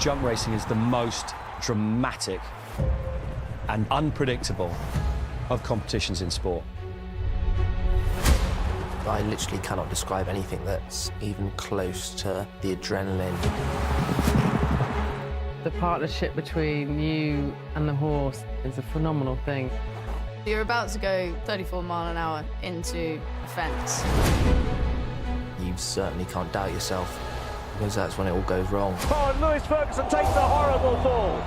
jump racing is the most dramatic and unpredictable of competitions in sport. I literally cannot describe anything that's even close to the adrenaline. The partnership between you and the horse is a phenomenal thing. You're about to go 34 mile an hour into a fence. You certainly can't doubt yourself, because that's when it all goes wrong. Oh, and Lewis Ferguson takes a horrible fall.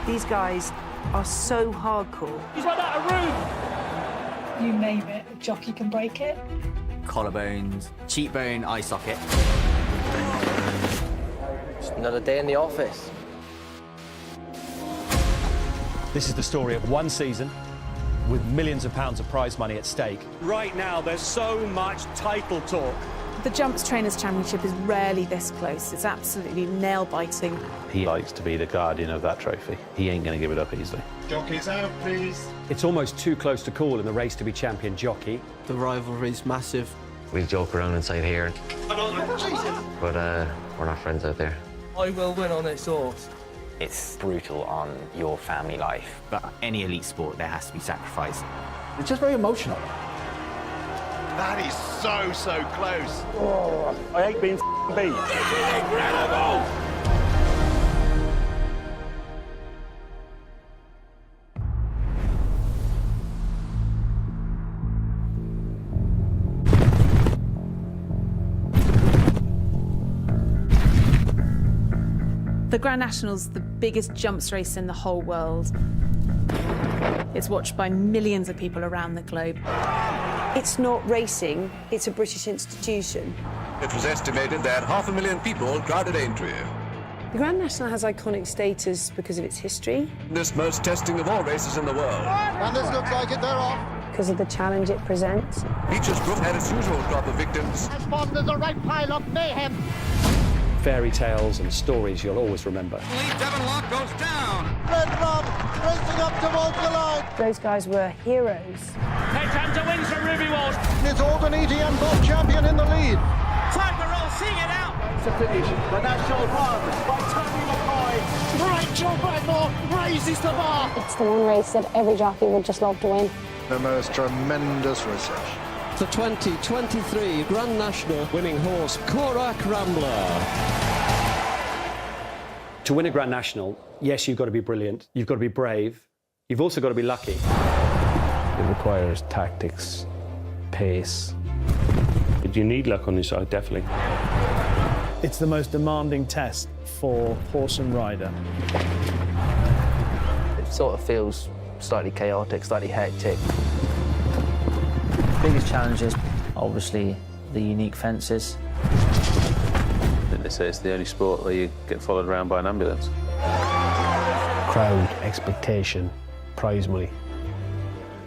These guys are so hardcore. He's like that, a room. You name it, a jockey can break it. Collarbones, cheekbone, eye socket. Just another day in the office. This is the story of one season with millions of pounds of prize money at stake. Right now, there's so much title talk. The Jumps Trainers' Championship is rarely this close. It's absolutely nail-biting. He likes to be the guardian of that trophy. He ain't going to give it up easily. Jockeys out, please. It's almost too close to call in the race to be champion jockey. The rivalry's massive. We joke around inside here, but we're not friends out there. I will win on this horse. It's brutal on your family life. But any elite sport, there has to be sacrifice. It's just very emotional. That is so close. Oh, I hate being beat. Incredible! The Grand National's the biggest jumps race in the whole world. It's watched by millions of people around the globe. It's not racing, it's a British institution. It was estimated that 500,000 people crowded Aintree. The Grand National has iconic status because of its history. This most testing of all races in the world. And this looks like it, they're off. Because of the challenge it presents. Beech's group had its usual crop of victims. There's a right pile of mayhem. Fairy tales and stories you'll always remember. Devonlock goes down. Red Rum racing up towards the line. Those guys were heroes. Headhunter wins for Ruby Walsh. It's Aldeniti and Bob Champion in the lead. Time to roll, sing it out. To finish, the national run by Tony McCoy. Rachel Bradmore raises the bar. It's the one race that every jockey would just love to win. The most tremendous research. The 2023 Grand National winning horse, Korak Rambler. To win a Grand National, yes, you've got to be brilliant, you've got to be brave, you've also got to be lucky. It requires tactics, pace. But you need luck on your side, definitely. It's the most demanding test for horse and rider. It sort of feels slightly chaotic, slightly hectic. Biggest challenges, obviously, the unique fences. They say it's the only sport where you get followed around by an ambulance. Crowd, expectation, prize money.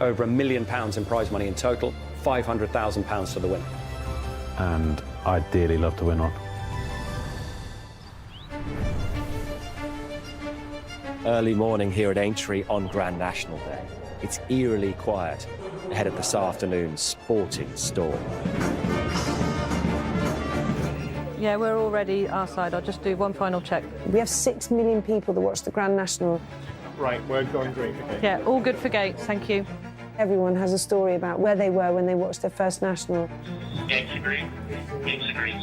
Over £1 million in prize money in total, £500,000 to the winner. And I'd dearly love to win one. Early morning here at Aintree on Grand National Day. It's eerily quiet ahead of this afternoon's sporting storm. Yeah, we're all ready our side. I'll just do one final check. We have 6 million people that watch the Grand National. Right, we're going green. Okay. Yeah, all good for gates, thank you. Everyone has a story about where they were when they watched their first National. Gates are green. Gates are green.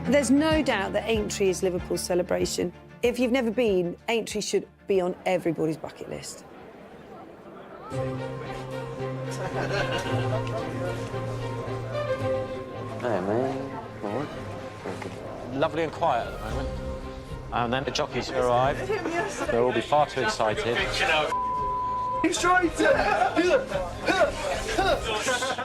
There's no doubt that Aintree is Liverpool's celebration. If you've never been, Aintree should be on everybody's bucket list. Hey, man. All right. Lovely and quiet at the moment. And then the jockeys arrive. They'll all be far too excited.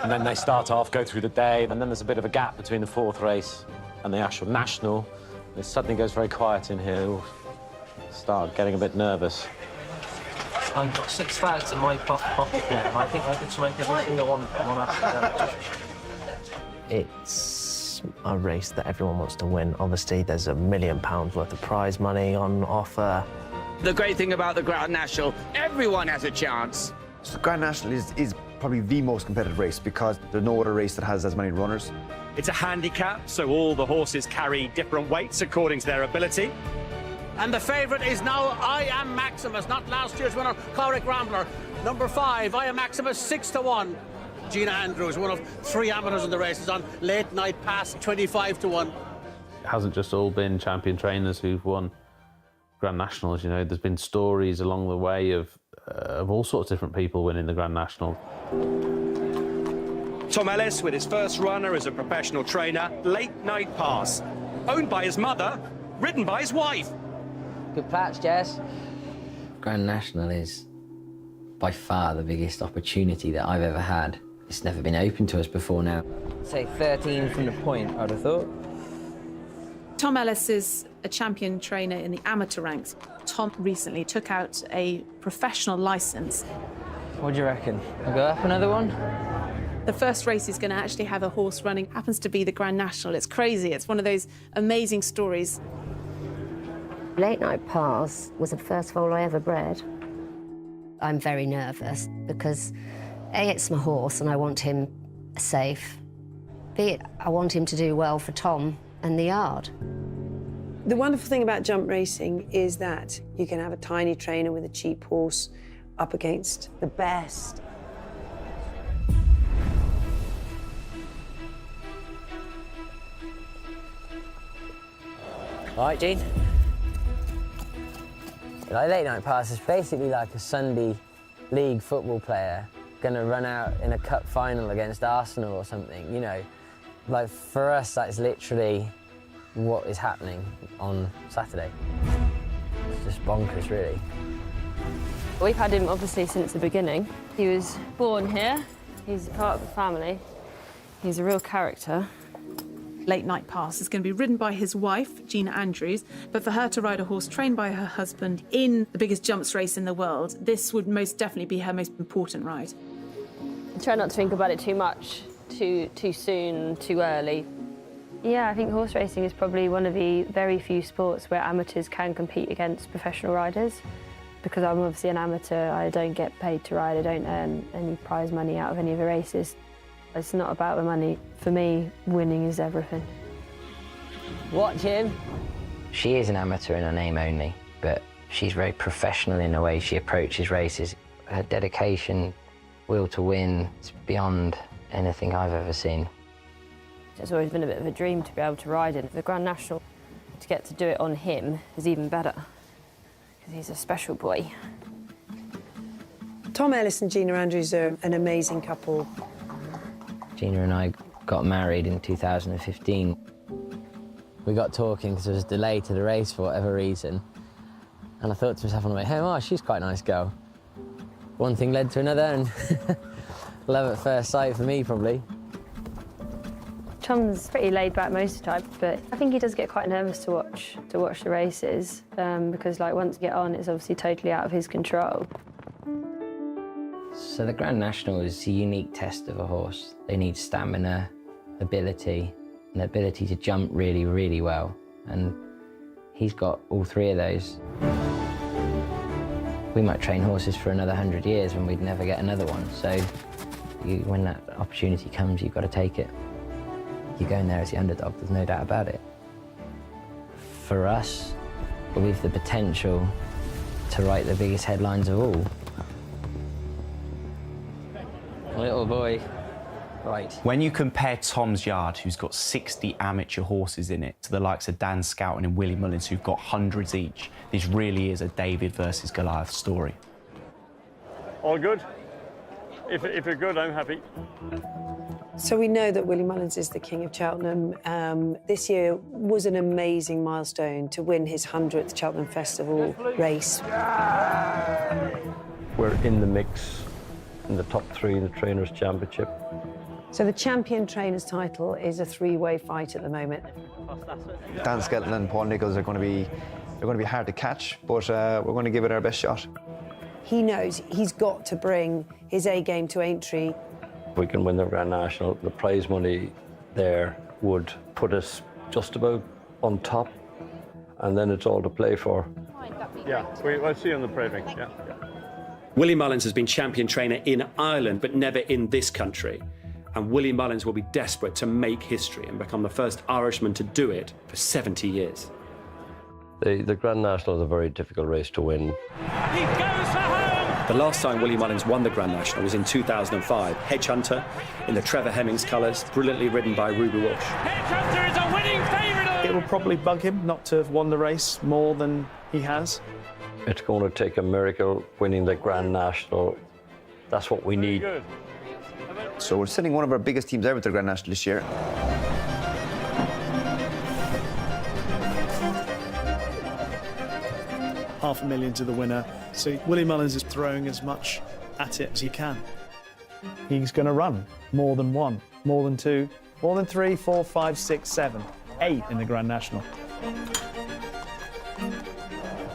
And then they start off, go through the day, and then there's a bit of a gap between the fourth race and the actual national. It suddenly goes very quiet in here. They all start getting a bit nervous. I've got 6 fags in my pocket now. I think I could smoke every single one after that. It's a race that everyone wants to win. Obviously, there's £1 million worth of prize money on offer. The great thing about the Grand National, everyone has a chance. The Grand National is probably the most competitive race because there's no other race that has as many runners. It's a handicap, so all the horses carry different weights according to their ability. And the favourite is now I Am Maximus, not last year's winner, Corrick Rambler. Number 5, I Am Maximus, 6-1. Gina Andrews, one of 3 amateurs in the race, is on late night pass, 25-1. It hasn't just all been champion trainers who've won Grand Nationals, you know, there's been stories along the way of all sorts of different people winning the Grand National. Tom Ellis with his first runner as a professional trainer, Late Night Pass. Owned by his mother, ridden by his wife. Good patch, Jess. Grand National is by far the biggest opportunity that I've ever had. It's never been open to us before now. Say 13 from the point, I'd have thought. Tom Ellis is a champion trainer in the amateur ranks. Tom recently took out a professional licence. What do you reckon? I'll go up another one? The first race he's going to actually have a horse running happens to be the Grand National. It's crazy. It's one of those amazing stories. Late Night Pass was the first foal I ever bred. I'm very nervous because A, it's my horse and I want him safe. B, I want him to do well for Tom and the yard. The wonderful thing about jump racing is that you can have a tiny trainer with a cheap horse up against the best. All right, Gene. Like Late Night Pass is basically like a Sunday league football player gonna run out in a cup final against Arsenal or something, you know. Like for us, that's literally what is happening on Saturday. It's just bonkers, really. We've had him obviously since the beginning. He was born here. He's part of the family. He's a real character. Late Night Pass is going to be ridden by his wife, Gina Andrews, but for her to ride a horse trained by her husband in the biggest jumps race in the world, this would most definitely be her most important ride. I try not to think about it too much, too soon, too early. Yeah, I think horse racing is probably one of the very few sports where amateurs can compete against professional riders. Because I'm obviously an amateur, I don't get paid to ride, I don't earn any prize money out of any of the races. It's not about the money. For me, winning is everything. Watch him. She is an amateur in her name only, but she's very professional in the way she approaches races. Her dedication, will to win, it's beyond anything I've ever seen. It's always been a bit of a dream to be able to ride in the Grand National. To get to do it on him is even better, because he's a special boy. Tom Ellis and Gina Andrews are an amazing couple. Gina and I got married in 2015. We got talking because there was a delay to the race for whatever reason. And I thought to myself on the way home, oh, she's quite a nice girl. One thing led to another, and love at first sight for me, probably. Tom's pretty laid back most of the time, but I think he does get quite nervous to watch the races because, like, once you get on, it's obviously totally out of his control. So the Grand National is a unique test of a horse. They need stamina, ability, and the ability to jump really, really well. And he's got all 3 of those. We might train horses for another 100 years and we'd never get another one. So when that opportunity comes, you've got to take it. You're going there as the underdog, there's no doubt about it. For us, we've the potential to write the biggest headlines of all. Little boy. Right. When you compare Tom's yard, who's got 60 amateur horses in it, to the likes of Dan Skelton and Willie Mullins, who've got hundreds each, this really is a David versus Goliath story. All good? If you're good, I'm happy. So we know that Willie Mullins is the King of Cheltenham. This year was an amazing milestone to win his 100th Cheltenham Festival race. We're in the mix in the top 3 in the Trainers' Championship. So the champion trainers title is a 3-way fight at the moment. Dan Skelton and Paul Nicholls are going to be hard to catch, but we're going to give it our best shot. He knows he's got to bring his A game to Aintree. If we can win the Grand National, the prize money there would put us just about on top, and then it's all to play for. Yeah, we'll see you on the briefing. Yeah. Willie Mullins has been champion trainer in Ireland, but never in this country. And Willie Mullins will be desperate to make history and become the first Irishman to do it for 70 years. The Grand National is a very difficult race to win. He goes for home! The last time Willie Mullins won the Grand National was in 2005. Hedgehunter in the Trevor Hemmings colours, brilliantly ridden by Ruby Walsh. Hedgehunter is a winning favourite! It will probably bug him not to have won the race more than he has. It's going to take a miracle winning the Grand National. That's what we need. So we're sending one of our biggest teams ever to the Grand National this year. $500,000 to the winner. So Willie Mullins is throwing as much at it as he can. He's going to run more than one, more than two, more than 3, 4, 5, 6, 7, 8 in the Grand National.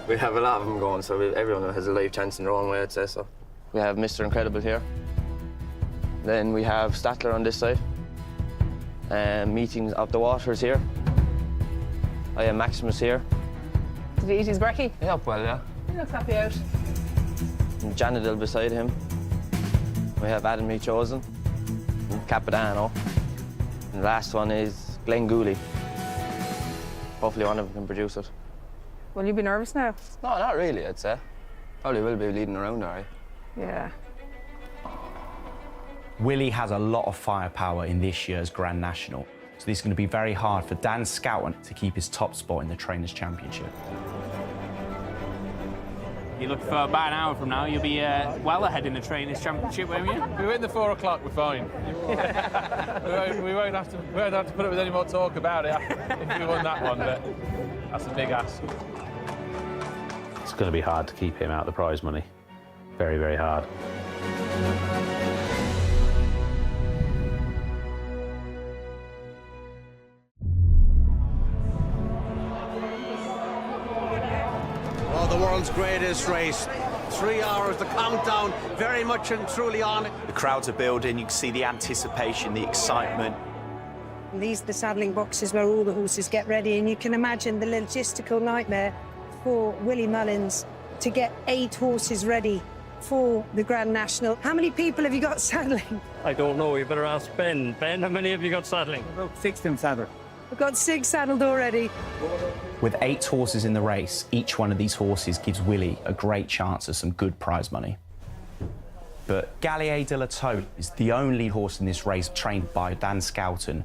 We have a lot of them going, so everyone has a life chance in their own way, I'd say so. We have Mr. Incredible here. Then we have Statler on this side. Meetings of the Waters here. I have Maximus here. Did he eat his brekkie? Yeah, well, yeah. He looks happy out. And Janadil beside him. We have Adam Lee Chosen. And Capadano. And the last one is Glenn Gooley. Hopefully one of them can produce it. Will you be nervous now? No, not really, I'd say. Probably will be leading around, all right. Yeah. Willie has a lot of firepower in this year's Grand National, so this is going to be very hard for Dan Skelton to keep his top spot in the Trainers' Championship. You look for about an hour from now, you'll be well ahead in the Trainers' Championship, won't you? We win the 4 o'clock, we're fine. we won't have to put up with any more talk about it if we won that one, but that's a big ask. It's going to be hard to keep him out of the prize money. Very, very hard. Oh, the world's greatest race. 3 hours, the countdown, very much and truly on. The crowds are building, you can see the anticipation, the excitement. These are the saddling boxes where all the horses get ready, and you can imagine the logistical nightmare for Willie Mullins to get 8 horses ready for the Grand National. How many people have you got saddling? I don't know, you better ask Ben. Ben, how many have you got saddling? About 6 in saddle. We've got 6 saddled already. With 8 horses in the race, each one of these horses gives Willie a great chance of some good prize money. But Gallop de la Toe is the only horse in this race trained by Dan Skelton.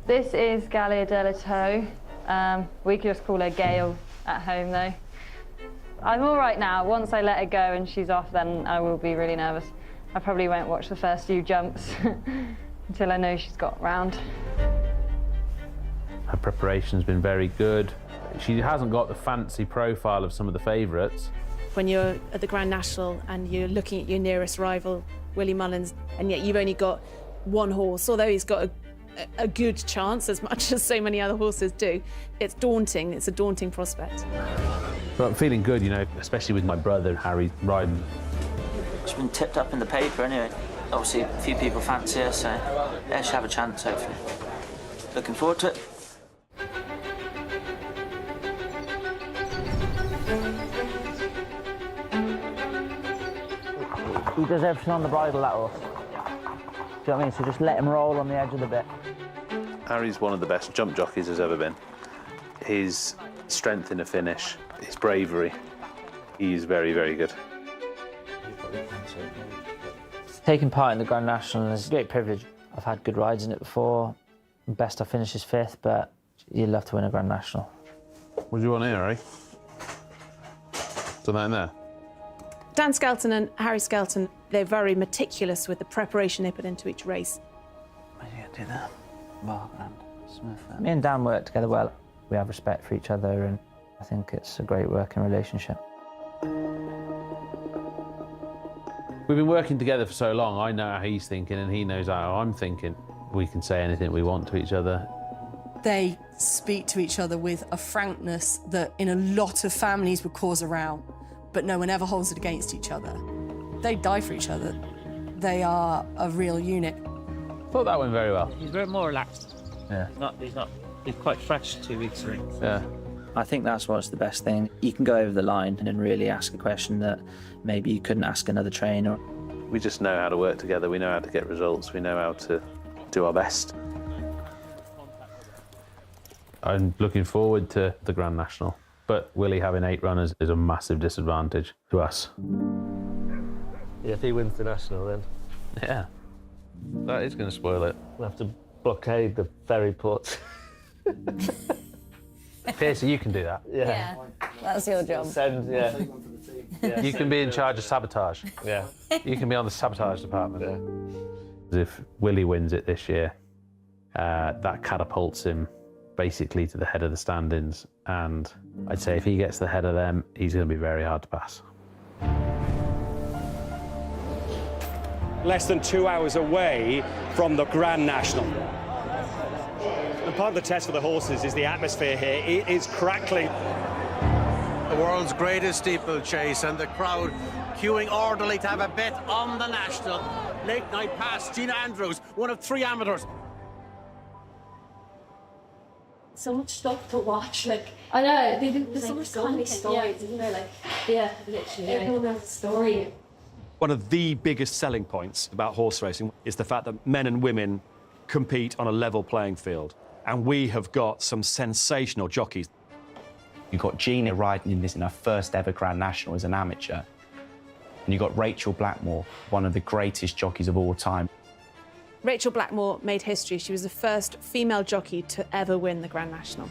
This is Gallop de la Toe. We could just call her Gail at home, though. I'm all right now. Once I let her go and she's off, then I will be really nervous. I probably won't watch the first few jumps until I know she's got round. Her preparation's been very good. She hasn't got the fancy profile of some of the favourites. When you're at the Grand National and you're looking at your nearest rival, Willie Mullins, and yet you've only got one horse, although he's got a good chance, as much as so many other horses do, it's daunting. It's a daunting prospect. But I'm feeling good, you know, especially with my brother, Harry, riding. It's been tipped up in the paper anyway. Obviously, a few people fancy her, so yeah, she'll have a chance, hopefully. Looking forward to it. He does everything on the bridle, that horse. Do you know what I mean? So just let him roll on the edge of the bit. Harry's one of the best jump jockeys there's ever been. His strength in the finish, his bravery, he's very, very good. Taking part in the Grand National is a great privilege. I've had good rides in it before. Best I finished is 5th, but you'd love to win a Grand National. What do you want here, Harry? Done that in there? Dan Skelton and Harry Skelton, they're very meticulous with the preparation they put into each race. What are you going to do there? Bar and Smith. Me and Dan work together well. We have respect for each other, and I think it's a great working relationship. We've been working together for so long, I know how he's thinking and he knows how I'm thinking. We can say anything we want to each other. They speak to each other with a frankness that in a lot of families would cause a row, but no one ever holds it against each other. They die for each other. They are a real unit. Thought that went very well. He's very more relaxed. Yeah. He's quite fresh 2 weeks ago. Yeah. I think that's what's the best thing. You can go over the line and really ask a question that maybe you couldn't ask another trainer. We just know how to work together, we know how to get results, we know how to do our best. I'm looking forward to the Grand National, but Willie having 8 runners is a massive disadvantage to us. Yeah, if he wins the National then. Yeah, that is going to spoil it. We'll have to blockade the ferry ports. Piercy, you can do that. Yeah, that's your job. Send, yeah. You can be in charge of sabotage. Yeah. You can be on the sabotage department. Yeah. If Willie wins it this year, that catapults him basically to the head of the standings, and I'd say if he gets the head of them, he's going to be very hard to pass. Less than 2 hours away from the Grand National. And part of the test for the horses is the atmosphere here. It is crackling. The world's greatest steeplechase, and the crowd queuing orderly to have a bet on the National. Late night pass, Gina Andrews, one of 3 amateurs. So much stuff to watch, like I know there's so much funny stories, isn't there? Like, yeah, literally, everyone has a story. One of the biggest selling points about horse racing is the fact that men and women compete on a level playing field, and we have got some sensational jockeys. You've got Gina riding in this in her first ever Grand National as an amateur, and you've got Rachel Blackmore, one of the greatest jockeys of all time. Rachel Blackmore made history. She was the first female jockey to ever win the Grand National.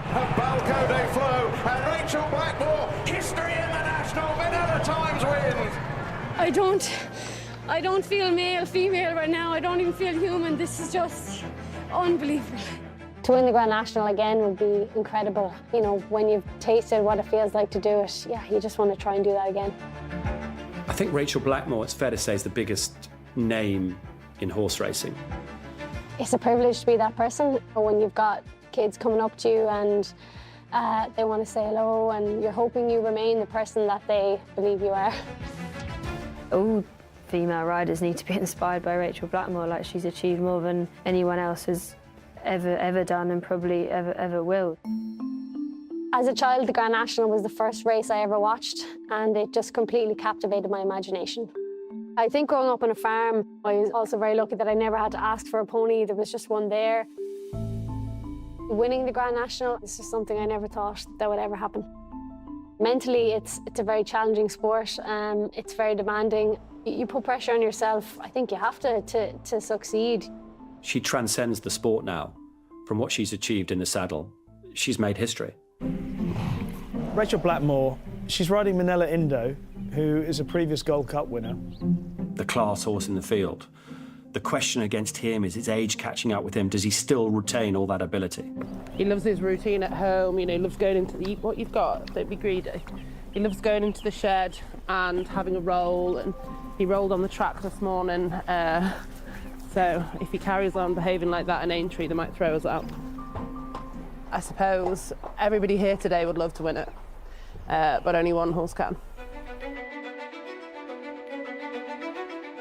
Balco de Flo and Rachel Blackmore, history in the National, Vanilla Times wins. I don't feel male, female right now. I don't even feel human. This is just unbelievable. To win the Grand National again would be incredible. You know, when you've tasted what it feels like to do it, yeah, you just want to try and do that again. I think Rachel Blackmore, it's fair to say, is the biggest name in horse racing. It's a privilege to be that person. When you've got kids coming up to you and they want to say hello, and you're hoping you remain the person that they believe you are. All female riders need to be inspired by Rachel Blackmore. Like, she's achieved more than anyone else has ever done, and probably ever will. As a child, the Grand National was the first race I ever watched, and it just completely captivated my imagination. I think growing up on a farm, I was also very lucky that I never had to ask for a pony. There was just one there. Winning the Grand National is just something I never thought that would ever happen. Mentally, it's a very challenging sport. It's very demanding. You put pressure on yourself. I think you have to succeed. She transcends the sport now. From what she's achieved in the saddle, she's made history. Rachel Blackmore, she's riding Manila Indo, who is a previous Gold Cup winner. The class horse in the field. The question against him is his age catching up with him. Does he still retain all that ability? He loves his routine at home, you know, he loves going into the, eat what you've got, don't be greedy. He loves going into the shed and having a roll, and he rolled on the track this morning. So if he carries on behaving like that in Aintree, they might throw us out. I suppose everybody here today would love to win it, but only one horse can.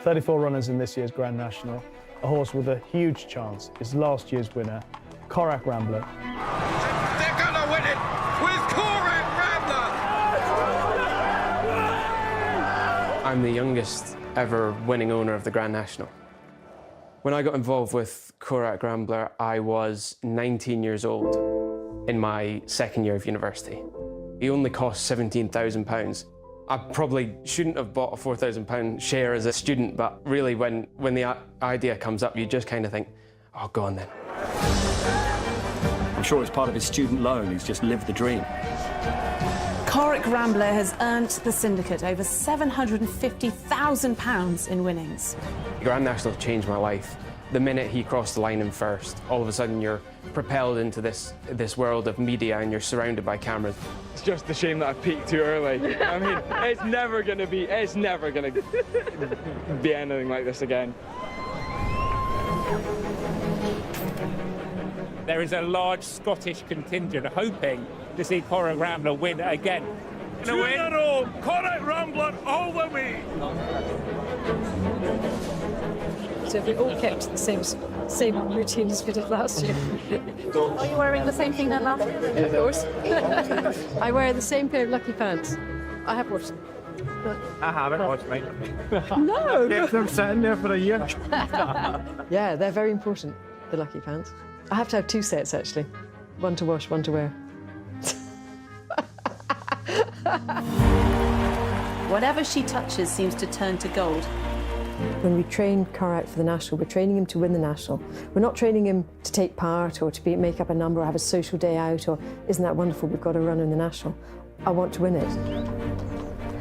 34 runners in this year's Grand National. A horse with a huge chance is last year's winner, Corac Rambler. They're gonna win it with Corac Rambler! I'm the youngest ever winning owner of the Grand National. When I got involved with Corac Rambler, I was 19 years old in my second year of university. He only cost £17,000. I probably shouldn't have bought a £4,000 share as a student, but really when the idea comes up, you just kind of think, oh, go on then. I'm sure it's part of his student loan. He's just lived the dream. Corac Rambler has earned the syndicate over £750,000 in winnings. The Grand National changed my life. The minute he crossed the line in first, all of a sudden you're propelled into this world of media and you're surrounded by cameras. It's just a shame that I peaked too early. I mean, it's never gonna be anything like this again. There is a large Scottish contingent hoping to see Corac Rambler win again. Two in a row, Corac Rambler all the way! So so we all kept the same routine as we did last year. Are you wearing the same thing then last year? Of course. I wear the same pair of lucky pants. I have watched them. I haven't watched mine. No! Kept them sitting there for a year. Yeah, they're very important, the lucky pants. I have to have 2 sets, actually. One to wash, one to wear. Whatever she touches seems to turn to gold. When we train Korak for the National, we're training him to win the National. We're not training him to take part or to make up a number or have a social day out or isn't that wonderful, we've got a run in the National. I want to win it.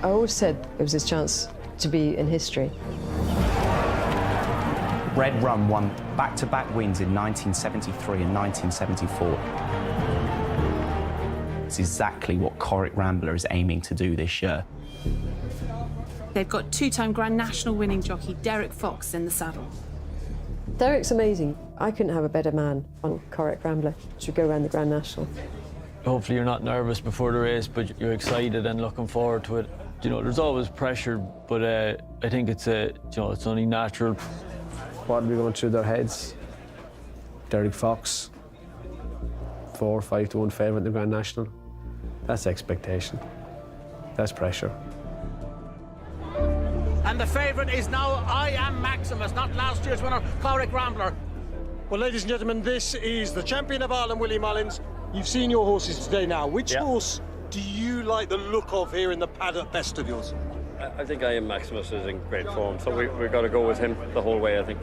I always said it was his chance to be in history. Red Rum won back-to-back wins in 1973 and 1974. It's exactly what Korak Rambler is aiming to do this year. They've got 2-time Grand National winning jockey Derek Fox in the saddle. Derek's amazing. I couldn't have a better man on Korak Rambler to go around the Grand National. Hopefully you're not nervous before the race, but you're excited and looking forward to it. You know, there's always pressure, but I think it's it's only natural. What are we going through their heads? Derek Fox, 4 or 5 to 1 favourite in the Grand National. That's expectation. That's pressure. And the favourite is now I Am Maximus, not last year's winner, Korak Rambler. Well, ladies and gentlemen, this is the champion of Ireland, Willie Mullins. You've seen your horses today now. Which horse do you like the look of here in the paddock best of yours? I think I Am Maximus is in great form, so we've got to go with him the whole way, I think.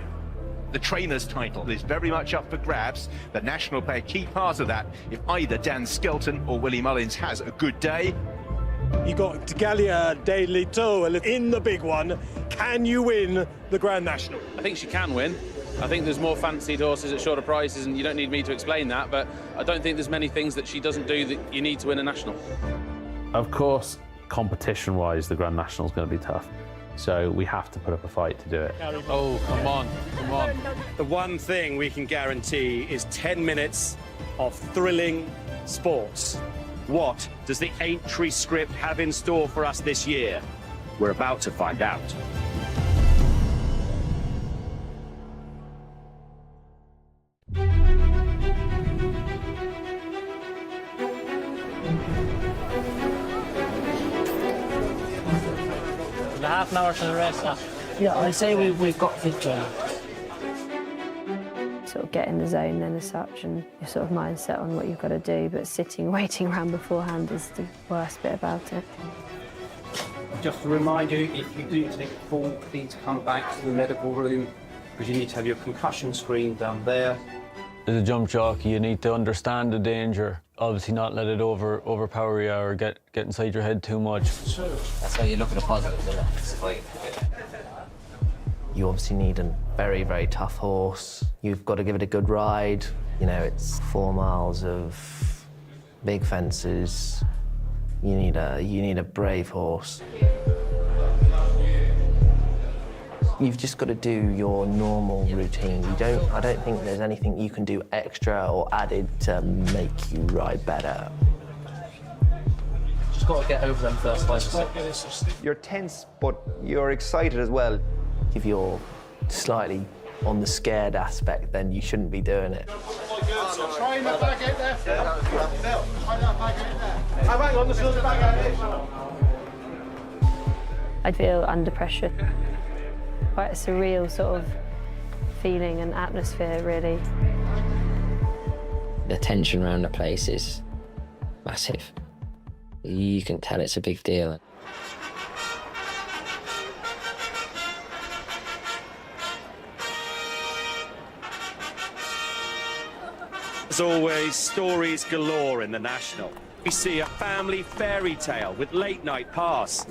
The trainer's title is very much up for grabs. The National play a key part of that if either Dan Skelton or Willie Mullins has a good day. You got Gallop de Lito in the big one. Can you win the Grand National? I think she can win. I think there's more fancied horses at shorter prices, and you don't need me to explain that, but I don't think there's many things that she doesn't do that you need to win a national. Of course, competition-wise, the Grand National is going to be tough. So we have to put up a fight to do it. Oh, come on, come on. The one thing we can guarantee is 10 minutes of thrilling sports. What does the Aintree script have in store for us this year? We're about to find out. Half an hour to the race now. Yeah, I say we've got victory. Sort of get in the zone then as such and your sort of mindset on what you've got to do, but sitting, waiting around beforehand is the worst bit about it. Just to remind you, if you do take a fall, please come back to the medical room because you need to have your concussion screen down there. As a jump jockey, you need to understand the danger. Obviously not let it overpower you or get inside your head too much. That's how you look at a positive, isn't it? You obviously need a very, very tough horse. You've got to give it a good ride. You know, it's 4 miles of big fences. You need a brave horse. You've just got to do your normal routine. I don't think there's anything you can do extra or added to make you ride better. Just got to get over them first 5 or 6. You're tense, but you're excited as well. If you're slightly on the scared aspect, then you shouldn't be doing it. Try that back out there. Try that back out there. Hang on, there's another back out there. I'd feel under pressure. Quite a surreal sort of feeling and atmosphere, really. The tension around the place is massive. You can tell it's a big deal. As always, stories galore in the National. We see a family fairy tale with late-night pass.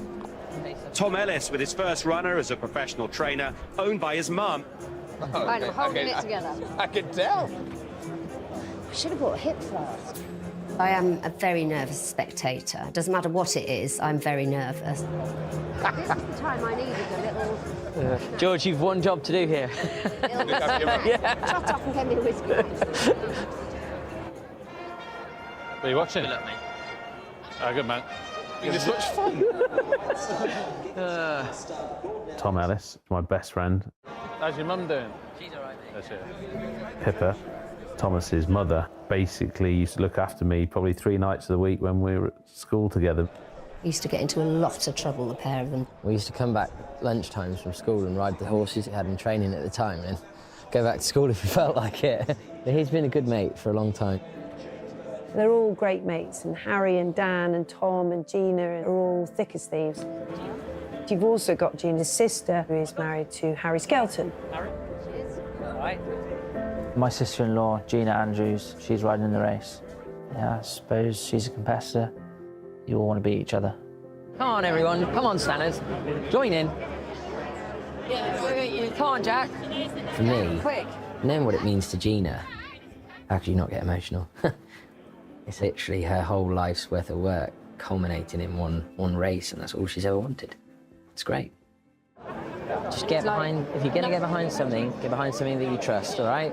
Tom Ellis with his first runner as a professional trainer, owned by his mum. I'm holding it together. I can tell. I should have brought a hip flask. I am a very nervous spectator. Doesn't matter what it is, I'm very nervous. This is the time I needed a little... George, you've one job to do here. Shut up and get me a whiskey. Are you watching? Good man. It's such fun. Tom Ellis, my best friend. How's your mum doing? She's all right, mate. That's it. Pippa, Thomas's mother, basically used to look after me probably 3 nights of the week when we were at school together. Used to get into a lot of trouble, the pair of them. We used to come back lunchtimes from school and ride the horses we had in training at the time and go back to school if we felt like it. But he's been a good mate for a long time. They're all great mates, and Harry and Dan and Tom and Gina are all thick as thieves. You've also got Gina's sister, who is married to Harry Skelton. My sister-in-law, Gina Andrews, she's riding in the race. Yeah, I suppose she's a competitor. You all want to beat each other. Come on, everyone. Come on, Stanners. Join in. Come on, Jack. For me, Quick. knowing what it means to Gina, how could you not get emotional? It's literally her whole life's worth of work culminating in one race, and that's all she's ever wanted. It's great. Just get behind, if you're going to get behind something that you trust, all right?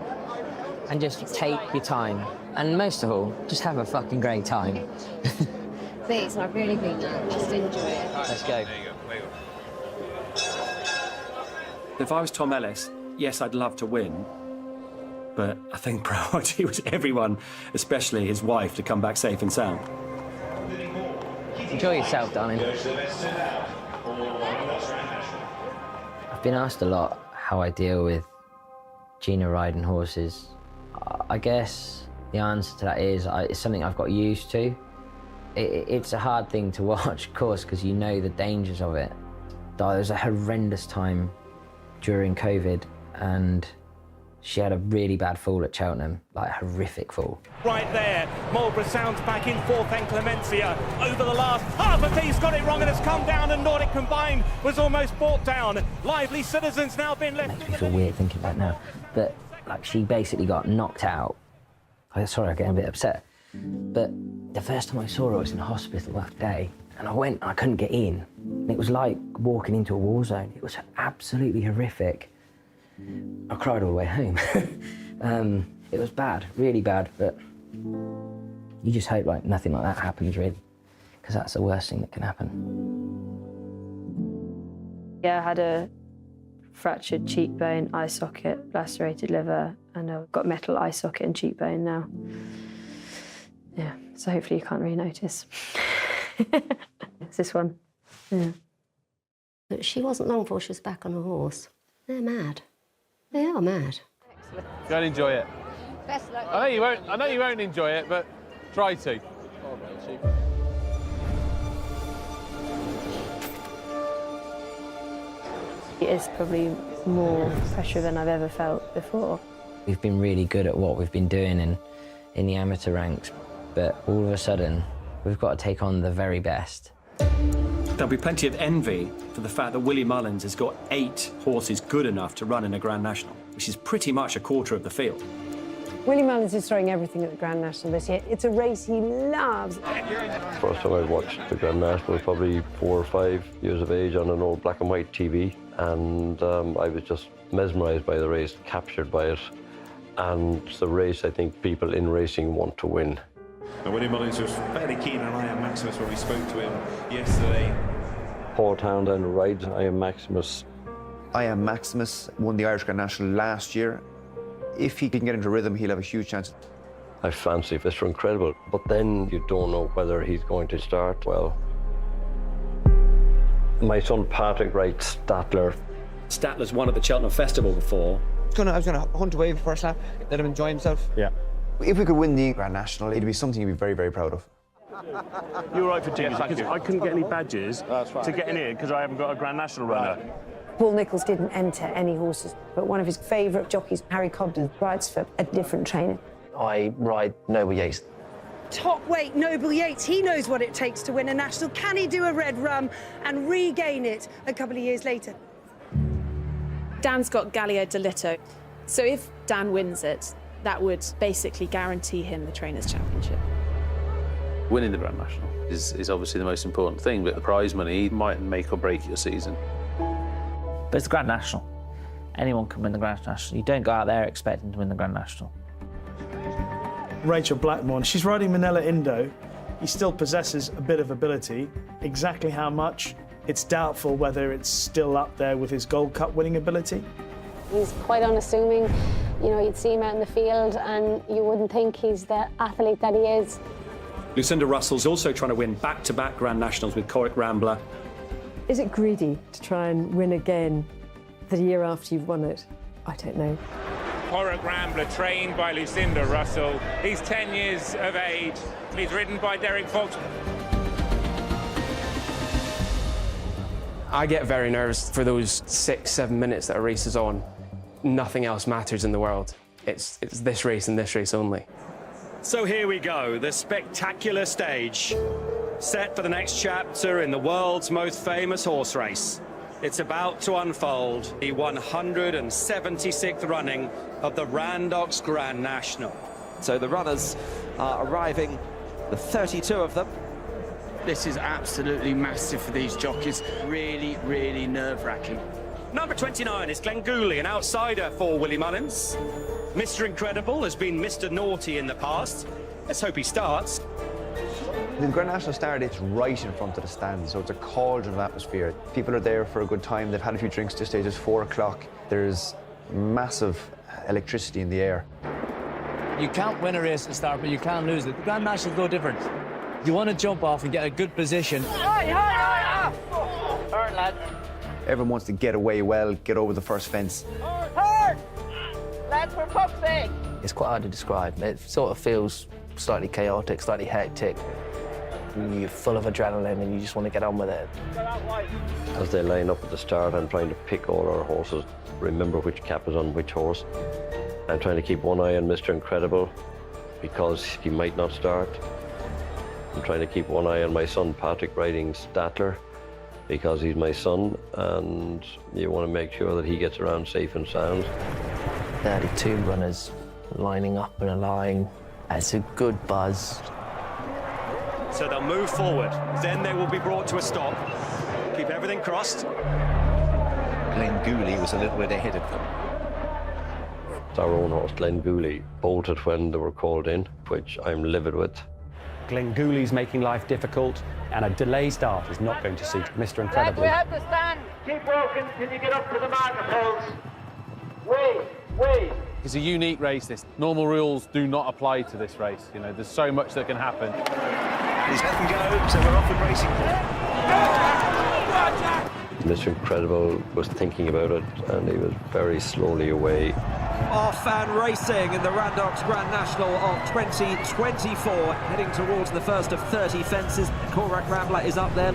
And just take your time. And most of all, just have a fucking great time. Please, I really mean that. Just enjoy it. Let's go. If I was Tom Ellis, yes, I'd love to win. But I think priority was everyone, especially his wife, to come back safe and sound. Enjoy yourself, darling. I've been asked a lot how I deal with Gina riding horses. I guess the answer to that is it's something I've got used to. It's a hard thing to watch, of course, because you know the dangers of it. There was a horrendous time during COVID, and she had a really bad fall at Cheltenham, like a horrific fall. Right there, Marlborough sounds back in fourth, and Clemencia over the last half a piece got it wrong and has come down, and Nordic Combined was almost brought down. Lively Citizens now been left. Makes me feel weird thinking about it now, but like she basically got knocked out. Sorry, I'm getting a bit upset, but the first time I saw her, I was in hospital that day, and I went and I couldn't get in. And it was like walking into a war zone. It was absolutely horrific. I cried all the way home. It was bad, really bad, but you just hope like nothing like that happens, really, because that's the worst thing that can happen. Yeah, I had a fractured cheekbone, eye socket, lacerated liver, and I've got metal eye socket and cheekbone now. Yeah, so hopefully you can't really notice. It's this one. Yeah. But she wasn't long before she was back on a horse. They're mad. They are mad. Go and enjoy it. Best luck. I know you won't enjoy it, but try to. It is probably more pressure than I've ever felt before. We've been really good at what we've been doing in the amateur ranks, but all of a sudden, we've got to take on the very best. There'll be plenty of envy for the fact that Willie Mullins has got 8 horses good enough to run in a Grand National, which is pretty much a quarter of the field. Willie Mullins is throwing everything at the Grand National this year. It's a race he loves. First time I watched the Grand National was probably 4 or 5 years of age on an old black and white TV, and I was just mesmerised by the race, captured by it. And it's a race I think people in racing want to win. Now, Willie Mullins was fairly keen on I Am Maximus when we spoke to him yesterday. Paul Townsend rides I Am Maximus. I Am Maximus won the Irish Grand National last year. If he can get into rhythm, he'll have a huge chance. I fancy Mr. Incredible, but then you don't know whether he's going to start well. My son Patrick rides Statler. Statler's won at the Cheltenham Festival before. I was going to hunt away for first lap, let him enjoy himself. Yeah. If we could win the Grand National, it'd be something you'd be very, very proud of. You're right for tickets, Yeah, because I couldn't get any badges to get in here because I haven't got a Grand National runner. Paul Nicholls didn't enter any horses, but one of his favourite jockeys, Harry Cobden, rides for a different trainer. I ride Noble Yates. Top weight Noble Yates, he knows what it takes to win a national. Can he do a red rum and regain it a couple of years later? Dan's got Gallop S01e04. So if Dan wins it, that would basically guarantee him the Trainers' Championship. Winning the Grand National is obviously the most important thing, but the prize money might make or break your season. But it's the Grand National. Anyone can win the Grand National. You don't go out there expecting to win the Grand National. Rachel Blackmore, she's riding Manila Indo. He still possesses a bit of ability. Exactly how much, it's doubtful whether it's still up there with his Gold Cup winning ability. He's quite unassuming. You know, you'd see him out in the field and you wouldn't think he's the athlete that he is. Lucinda Russell's also trying to win back-to-back Grand Nationals with Corac Rambler. Is it greedy to try and win again the year after you've won it? I don't know. Corac Rambler, trained by Lucinda Russell. He's 10 years of age. He's ridden by Derek Fox. I get very nervous for those 6-7 minutes that a race is on. Nothing else matters in the world. It's this race and this race only. So here we go, the spectacular stage. Set for the next chapter in the world's most famous horse race. It's about to unfold, the 176th running of the Randox Grand National. So the runners are arriving, the 32 of them. This is absolutely massive for these jockeys. Really, really nerve-wracking. Number 29 is Glenn Gooley, an outsider for Willie Mullins. Mr. Incredible has been Mr. Naughty in the past. Let's hope he starts. The Grand National start, it's right in front of the stand, so it's a cauldron of atmosphere. People are there for a good time. They've had a few drinks at this stage. It's 4 o'clock. There's massive electricity in the air. You can't win a race at the start, but you can lose it. The Grand National is no different. You want to jump off and get a good position. Turn, lad. Everyone wants to get away well, get over the first fence. Turn! Lads, for fuck's sake! It's quite hard to describe. It sort of feels slightly chaotic, slightly hectic. You're full of adrenaline and you just want to get on with it. As they line up at the start, I'm trying to pick all our horses, remember which cap is on which horse. I'm trying to keep one eye on Mr. Incredible because he might not start. I'm trying to keep one eye on my son Patrick riding Statler because he's my son and you want to make sure that he gets around safe and sound. 32 runners lining up in a line. It's a good buzz. So they'll move forward, then they will be brought to a stop. Keep everything crossed. Glenn Gooley was a little bit ahead of them. Our own horse, Glenn Gooley, bolted when they were called in, which I'm livid with. Glenn Gooley's making life difficult, and a delay start is not going to suit Mr. Incredible. We have to stand. Keep walking till you get up to the marker poles. Wait. It's a unique race, this. Normal rules do not apply to this race. You know, there's so much that can happen. He's let them go, so we're off and racing. Mr. Incredible was thinking about it, and he was very slowly away. Off and racing in the Randox Grand National of 2024, heading towards the first of 30 fences. Corac Rambler is up there.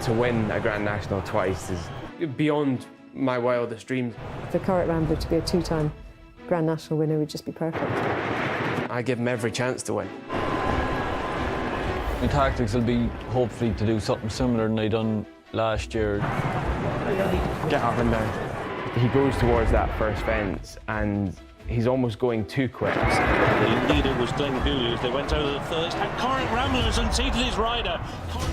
To win a Grand National twice is beyond my wildest dreams. For Corac Rambler to be a 2-time Grand National winner would just be perfect. I give him every chance to win. My tactics will be hopefully to do something similar than I done last year. Get up and down. He goes towards that first fence and he's almost going too quick. The leader was Glenn Gooley as they went over the first, and Corac Rambler has unseated his rider.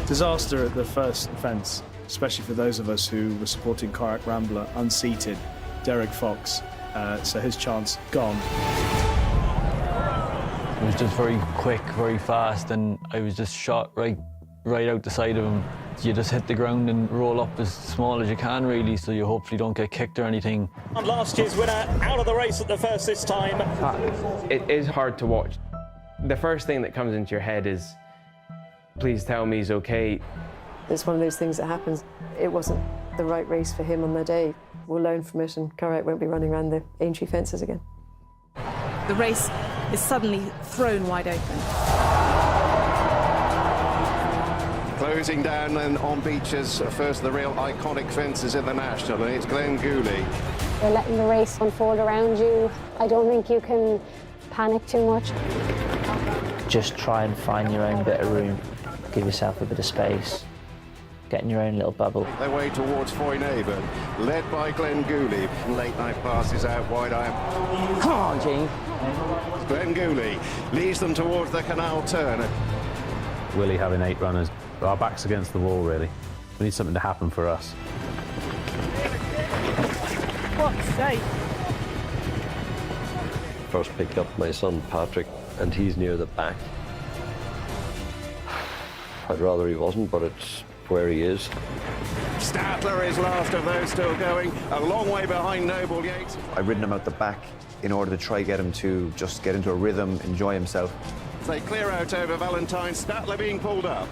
Disaster at the first fence, especially for those of us who were supporting Corac Rambler, unseated Derek Fox, so his chance gone. It was just very quick, very fast, and I was just shot right out the side of him. You just hit the ground and roll up as small as you can, really, so you hopefully don't get kicked or anything. And last year's winner out of the race at the first this time. It is hard to watch. The first thing that comes into your head is, please tell me he's okay. It's one of those things that happens. It wasn't the right race for him on the day. We'll learn from it and Corac won't be running around the Aintree fences again. The race is suddenly thrown wide open. Closing down then on Beaches, first of the real iconic fences in the National, and it's Glenn Gooley. You're letting the race unfold around you. I don't think you can panic too much. Just try and find your own bit of room. Give yourself a bit of space. Get in your own little bubble. Their way towards Foynaven, led by Glenn Gooley. Late night passes out wide iron. Come on, Gene. Glenn Gooley leads them towards the canal turn. Willie having 8 runners, our backs against the wall, really. We need something to happen for us. Fuck's sake. First picked up my son Patrick, and he's near the back. I'd rather he wasn't, but it's where he is. Statler is last of those still going, a long way behind Noble Yates. I've ridden him out the back in order to try get him to just get into a rhythm, enjoy himself. They clear out over Valentine, Statler being pulled up.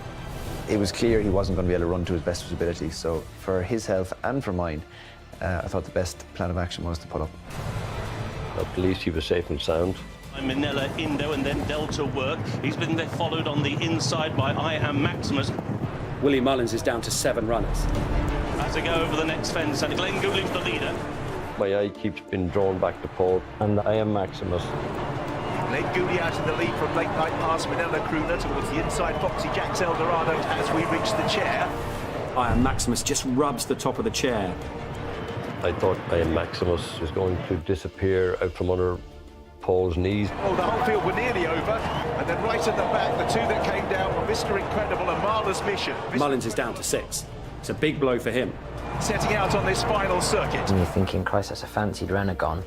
It was clear he wasn't going to be able to run to his best of his ability, so for his health and for mine, I thought the best plan of action was to put up. At least he was safe and sound. Manila, Indo and then Delta work. He's been followed on the inside by I Am Maximus. Willie Mullins is down to 7 runners. As they go over the next fence, and Glenn Goulding's the leader. My eye keeps being drawn back to Paul, and I Am Maximus. Glenn Goulding out in the lead from late night past Manila Crooner towards the inside Foxy Jack's Eldorado as we reach the chair. I Am Maximus just rubs the top of the chair. I thought I Am Maximus was going to disappear out from under Paul's knees. Oh, the whole field were nearly over, and then right at the back, the two that came down were Mr. Incredible and Marvelous Mission. Mullins is down to 6. It's a big blow for him. Setting out on this final circuit. And you're thinking, Christ, that's a fancied runner gone.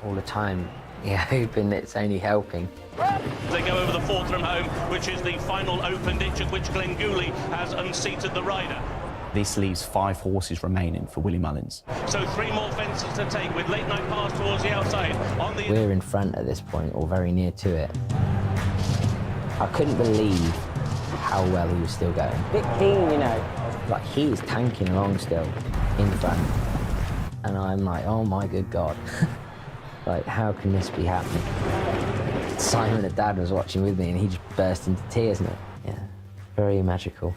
All the time, you're hoping it's only helping. They go over the Fortnum home, which is the final open ditch at which Glenn Goulding has unseated the rider. This leaves 5 horses remaining for Willie Mullins. So 3 more fences to take with late night pass towards the outside. On the We're in front at this point, or very near to it. I couldn't believe how well he was still going. Big Dean, you know. Like, he is tanking along still, in front. And I'm like, oh my good God. Like, how can this be happening? Simon and Dad was watching with me and he just burst into tears. And yeah, very magical.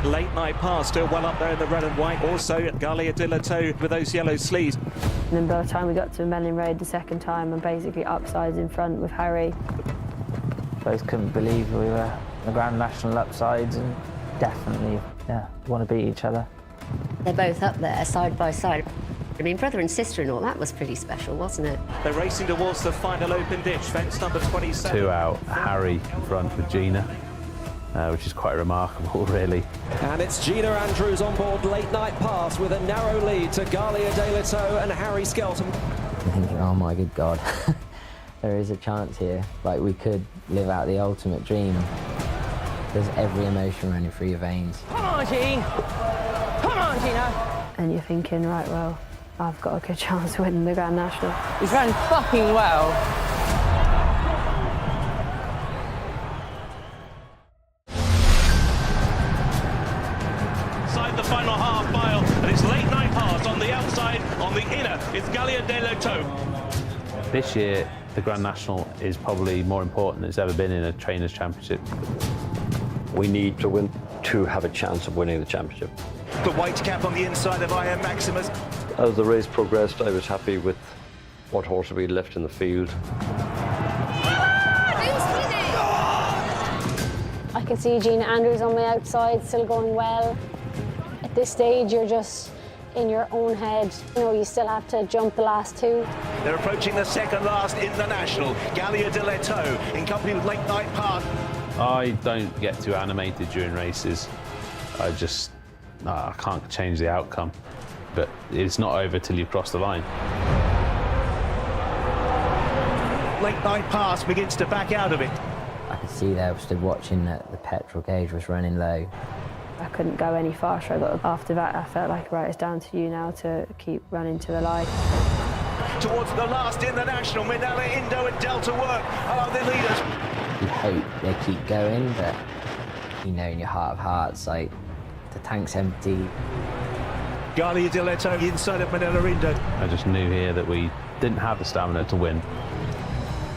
Late night pass still well up there in the red and white. Also Gallia de la Toe with those yellow sleeves. And then by the time we got to Melling Road the second time, I'm basically upsides in front with Harry. Both couldn't believe we were the Grand National upsides and definitely, yeah, want to beat each other. They're both up there side by side. I mean, brother and sister-in-law, that was pretty special, wasn't it? They're racing towards the final open ditch, fence number 27. 2 out, Harry in front with Gina, which is quite remarkable, really. And it's Gina Andrews on board Late Night Pass with a narrow lead to Gallia de la Toe and Harry Skelton. I'm thinking, oh my good God, there is a chance here. Like, we could live out the ultimate dream. There's every emotion running through your veins. Come on, Jean! Come on, Gina! And you're thinking, right, well, I've got a good chance of winning the Grand National. He's run fucking well. Inside the final half mile, and it's late night pass on the outside. On the inner, it's Gallia de la Toe. This year, the Grand National is probably more important than it's ever been in a Trainers' Championship. We need to win to have a chance of winning the championship. The white cap on the inside of I Am Maximus. As the race progressed, I was happy with what horse we left in the field. I can see Gina Andrews on my outside, still going well. At this stage, you're just in your own head. You know, you still have to jump the last 2. They're approaching the second last in the National. Gallia de la Toe in company with Late Night Pass. I don't get too animated during races. I can't change the outcome. But it's not over till you've crossed the line. Late Night Pass begins to back out of it. I could see there, stood watching that the petrol gauge was running low. I couldn't go any faster. After that, I felt like, right, it's down to you now to keep running to the line. Towards the last in the National, Manila, Indo and Delta work are the leaders. You hope they keep going, but you know in your heart of hearts, like, the tank's empty. Gallia de la Toe inside of Manila, Indo. I just knew here that we didn't have the stamina to win.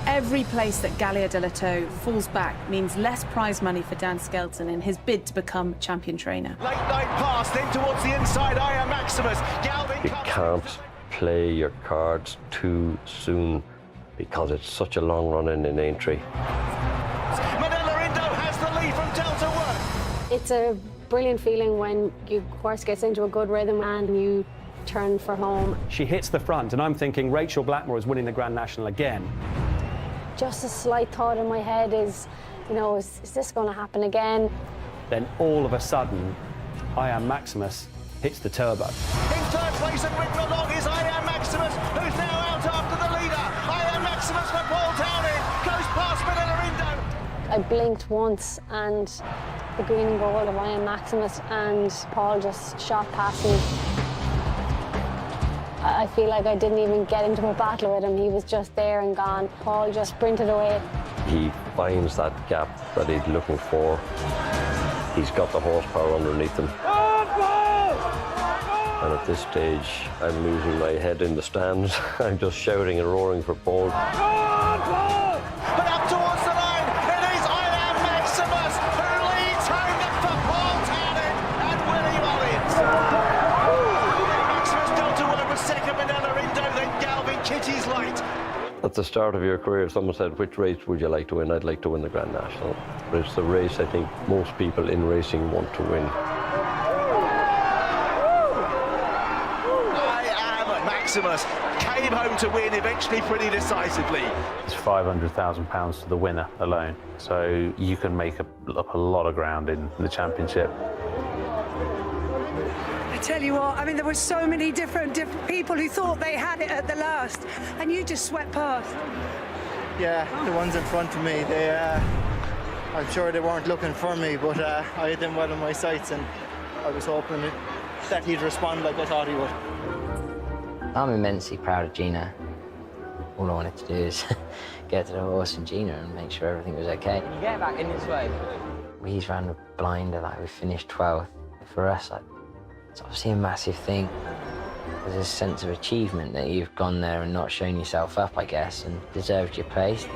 Every place that Gallia de la Toe falls back means less prize money for Dan Skelton in his bid to become champion trainer. Late night pass, then towards the inside, I Am Maximus. You can't play your cards too soon because it's such a long run in Aintree. Manila Indo has the lead from Delta work. It's a brilliant feeling when your horse gets into a good rhythm and you turn for home. She hits the front, and I'm thinking Rachel Blackmore is winning the Grand National again. Just a slight thought in my head is, you know, is this going to happen again? Then all of a sudden, I Am Maximus hits the turbo. In third place and ridden along is I Am Maximus, who's now out after the leader. I Am Maximus for Paul Downing, goes past Manila Indo. I blinked once and the green and gold of Iron Maximus, and Paul just shot past me. I feel like I didn't even get into a battle with him. He was just there and gone. Paul just sprinted away. He finds that gap that he's looking for. He's got the horsepower underneath him. And at this stage, I'm losing my head in the stands. I'm just shouting and roaring for Paul. But up towards the line, it is Iron Maximus who leads home for Paul Townend and Willie Mullins. Maximus Delta Wood was second, Manila Indo, then Galvin Kitty's late. At the start of your career, someone said, which race would you like to win? I'd like to win the Grand National. But it's the race I think most people in racing want to win. Maximus came home to win, eventually pretty decisively. It's £500,000 to the winner alone, so you can make up a lot of ground in the championship. I tell you what, I mean, there were so many different people who thought they had it at the last, and you just swept past. Yeah, the ones in front of me, I'm sure they weren't looking for me, but I had them well in my sights, and I was hoping that he'd respond like I thought he would. I'm immensely proud of Gina. All I wanted to do is get to the horse and Gina and make sure everything was okay. Can you get back in this way? We ran a blinder, like we finished 12th. For us, it's obviously a massive thing. There's a sense of achievement that you've gone there and not shown yourself up, I guess, and deserved your place.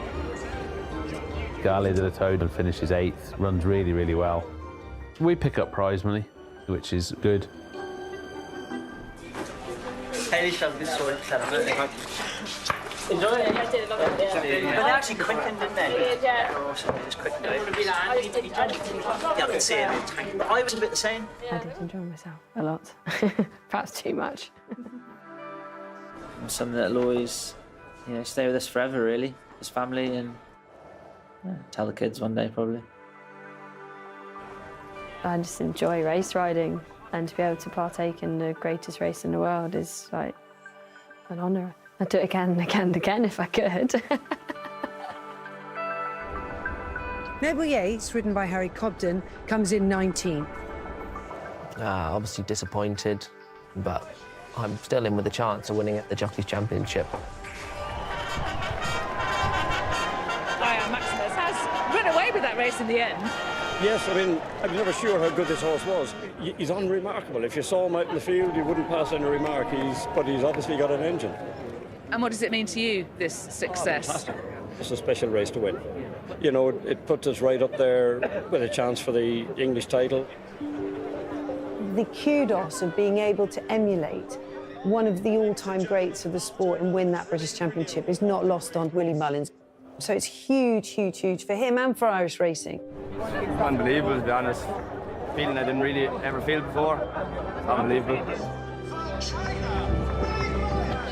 Gallop S01e04 finishes 8th, runs really, really well. We pick up prize money, which is good. Enjoy it. But they actually quickened, didn't they? Yeah. They just quickened over. Yeah, I can see it in the tank. But I was a bit the same. I did enjoy myself a lot. Perhaps too much. Something that'll always, stay with us forever, really, as family, and tell the kids one day, probably. I just enjoy race riding, and to be able to partake in the greatest race in the world is like an honour. I'd do it again and again and again if I could. Noble Yates, ridden by Harry Cobden, comes in 19. Obviously disappointed, but I'm still in with a chance of winning at the Jockey Championship. Iron Maximus has run away with that race in the end. Yes, I mean, I'm never sure how good this horse was. He's unremarkable. If you saw him out in the field, you wouldn't pass any remark. But he's obviously got an engine. And what does it mean to you, this success? It's a special race to win. You know, it puts us right up there with a chance for the English title. The kudos of being able to emulate one of the all-time greats of the sport and win that British Championship is not lost on Willie Mullins. So it's huge, huge, huge for him and for Irish racing. Unbelievable, to be honest. Feeling I didn't really ever feel before. Unbelievable.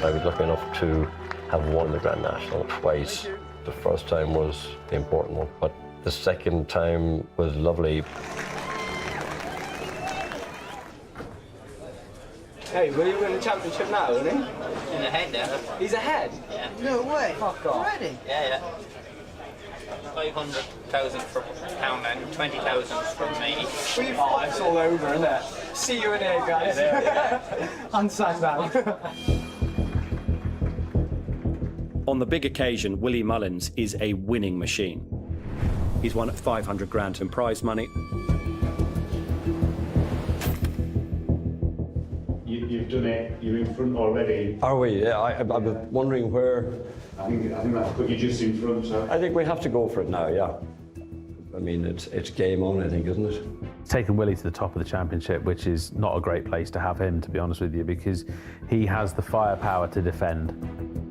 I was lucky enough to have won the Grand National twice. The first time was the important one, but the second time was lovely. Hey, will you win the championship now, isn't he? In ahead now. He's ahead? Yeah. No way. Fuck off. Already? Yeah. 500,000 for Pound and 20,000 from me. Oh, it's all over, isn't it? See you in here, guys. Unsack that. On the big occasion, Willie Mullins is a winning machine. He's won at 500 grand in prize money. You've done it, you're in front already. Are we? Yeah, I was wondering where... I think that's put you just in front. So. I think we have to go for it now, yeah. I mean, it's game on, I think, isn't it? Taken Willie to the top of the championship, which is not a great place to have him, to be honest with you, because he has the firepower to defend.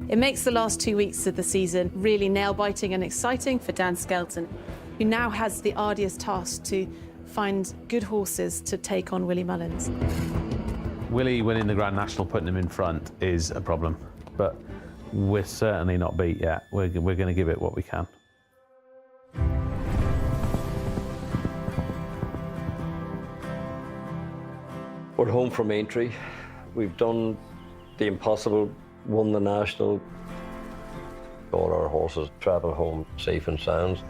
It makes the last 2 weeks of the season really nail-biting and exciting for Dan Skelton, who now has the arduous task to find good horses to take on Willie Mullins. Willie winning the Grand National, putting him in front, is a problem, but we're certainly not beat yet. We're going to give it what we can. We're home from Aintree. We've done the impossible, won the National. All our horses travel home safe and sound.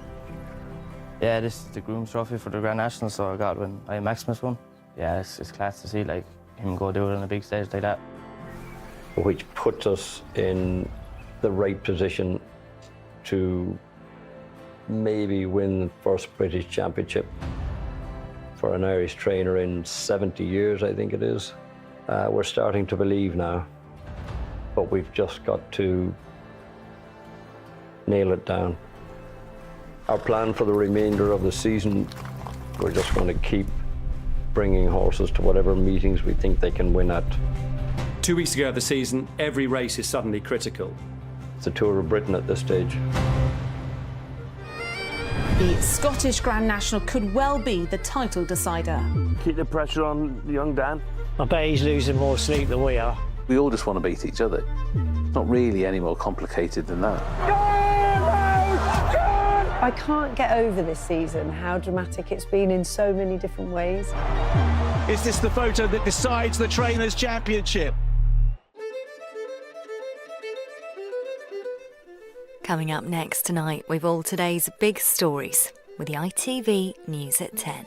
Yeah, this is the groom's trophy for the Grand National, so I got when Maximus won. Yeah, it's class to see like him go do it on a big stage like that. Which puts us in the right position to maybe win the first British Championship for an Irish trainer in 70 years, I think it is. We're starting to believe now, but we've just got to nail it down. Our plan for the remainder of the season, we're just going to keep bringing horses to whatever meetings we think they can win at. 2 weeks ago of the season, every race is suddenly critical. It's the Tour of Britain at this stage. The Scottish Grand National could well be the title decider. Keep the pressure on young Dan. I bet he's losing more sleep than we are. We all just want to beat each other. It's not really any more complicated than that. I can't get over this season how dramatic it's been in so many different ways. Is this the photo that decides the Trainers' Championship? Coming up next tonight, we've all today's big stories with the ITV News at 10.